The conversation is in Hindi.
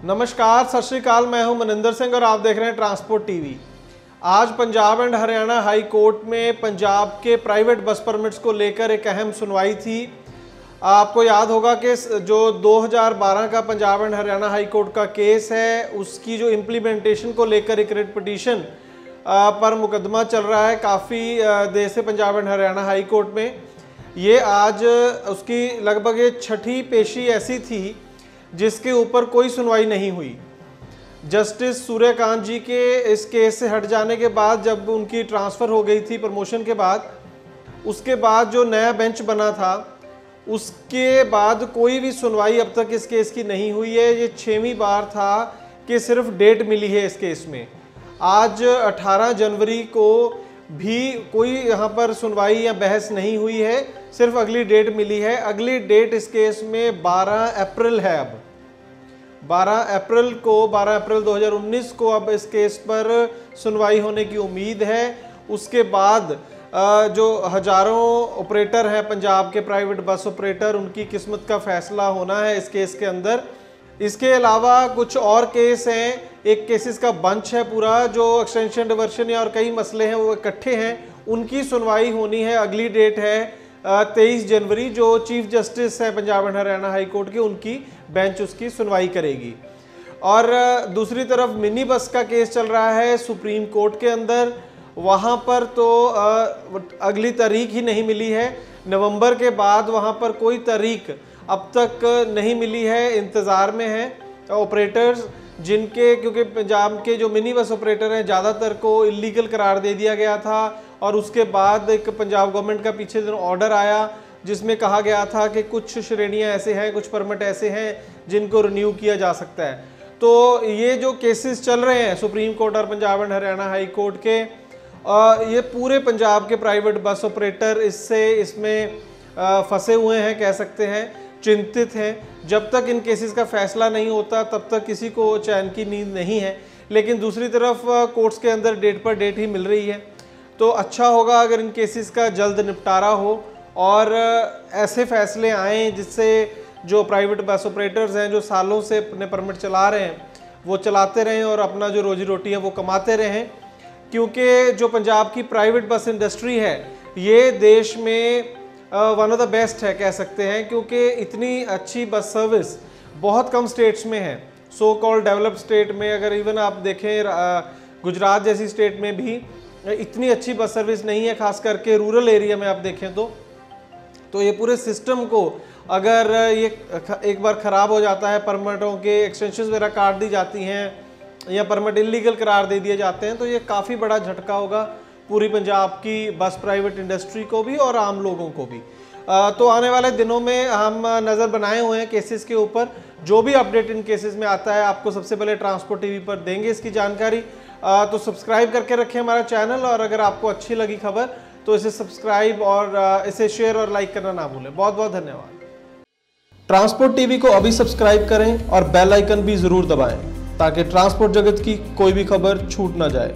नमस्कार, सत श्री अकाल। मैं हूं मनिंदर सिंह और आप देख रहे हैं ट्रांसपोर्ट टीवी। आज Punjab and Haryana high court में पंजाब के प्राइवेट बस परमिट्स को लेकर एक अहम सुनवाई थी। आपको याद होगा कि जो 2012 का Punjab and Haryana high court का केस है, उसकी जो इम्प्लीमेंटेशन को लेकर एक रिट पिटीशन पर मुकदमा चल रहा है काफ़ी देर से Punjab and Haryana high court में। ये आज उसकी लगभग ये छठी पेशी ऐसी थी जिसके ऊपर कोई सुनवाई नहीं हुई। जस्टिस सूर्यकांत जी के इस केस से हट जाने के बाद, जब उनकी ट्रांसफ़र हो गई थी प्रमोशन के बाद, उसके बाद जो नया बेंच बना था उसके बाद कोई भी सुनवाई अब तक इस केस की नहीं हुई है। ये 6वीं बार था कि सिर्फ डेट मिली है इस केस में। आज 18 जनवरी को भी कोई यहाँ पर सुनवाई या बहस नहीं हुई है, सिर्फ अगली डेट मिली है। अगली डेट इस केस में 12 अप्रैल है। अब 12 अप्रैल 2019 को अब इस केस पर सुनवाई होने की उम्मीद है। उसके बाद जो हजारों ऑपरेटर हैं पंजाब के प्राइवेट बस ऑपरेटर, उनकी किस्मत का फैसला होना है इस केस के अंदर। इसके अलावा कुछ और केस हैं, एक केसेस का बंच है पूरा, जो एक्सटेंशन डिवर्शन या और कई मसले हैं वो इकट्ठे हैं, उनकी सुनवाई होनी है। अगली डेट है 23 जनवरी, जो चीफ जस्टिस है Punjab and Haryana high court के, उनकी बेंच उसकी सुनवाई करेगी। और दूसरी तरफ मिनी बस का केस चल रहा है सुप्रीम कोर्ट के अंदर। वहाँ पर तो अगली तारीख ही नहीं मिली है। नवंबर के बाद वहाँ पर कोई तारीख अब तक नहीं मिली है, इंतज़ार में है ऑपरेटर्स जिनके, क्योंकि पंजाब के जो मिनी बस ऑपरेटर हैं ज़्यादातर को इलीगल करार दे दिया गया था। और उसके बाद एक पंजाब गवर्नमेंट का पीछे दिन ऑर्डर आया जिसमें कहा गया था कि कुछ श्रेणियां ऐसे हैं, कुछ परमिट ऐसे हैं जिनको रिन्यू किया जा सकता है। तो ये जो केसेस चल रहे हैं सुप्रीम कोर्ट और Punjab and Haryana high court के, ये पूरे पंजाब के प्राइवेट बस ऑपरेटर इसमें फंसे हुए हैं, कह सकते हैं, चिंतित हैं। जब तक इन केसेस का फैसला नहीं होता तब तक किसी को चैन की नींद नहीं है। लेकिन दूसरी तरफ कोर्ट्स के अंदर डेट पर डेट ही मिल रही है, तो अच्छा होगा अगर इन केसेस का जल्द निपटारा हो और ऐसे फैसले आएँ जिससे जो प्राइवेट बस ऑपरेटर्स हैं, जो सालों से अपने परमिट चला रहे हैं, वो चलाते रहें और अपना जो रोजी रोटी है वो कमाते रहें। क्योंकि जो पंजाब की प्राइवेट बस इंडस्ट्री है ये देश में वन ऑफ द बेस्ट है, कह सकते हैं, क्योंकि इतनी अच्छी बस सर्विस बहुत कम स्टेट्स में है। सो कॉल्ड डेवलप्ड स्टेट में, अगर इवन आप देखें गुजरात जैसी स्टेट में भी इतनी अच्छी बस सर्विस नहीं है, खास करके रूरल एरिया में आप देखें तो ये पूरे सिस्टम को अगर ये एक बार ख़राब हो जाता है, परमिटों के एक्सटेंशन वगैरह काट दी जाती हैं या परमिट इलीगल करार दे दिए जाते हैं, तो ये काफ़ी बड़ा झटका होगा पूरी पंजाब की बस प्राइवेट इंडस्ट्री को भी और आम लोगों को भी। तो आने वाले दिनों में हम नज़र बनाए हुए हैं केसेस के ऊपर। जो भी अपडेट इन केसेस में आता है आपको सबसे पहले ट्रांसपोर्ट टीवी पर देंगे इसकी जानकारी। तो सब्सक्राइब करके रखें हमारा चैनल, और अगर आपको अच्छी लगी खबर तो इसे सब्सक्राइब और इसे शेयर और लाइक करना ना भूलें। बहुत बहुत धन्यवाद। ट्रांसपोर्ट टीवी को अभी सब्सक्राइब करें और बेल आइकन भी ज़रूर दबाएं ताकि ट्रांसपोर्ट जगत की कोई भी खबर छूट ना जाए।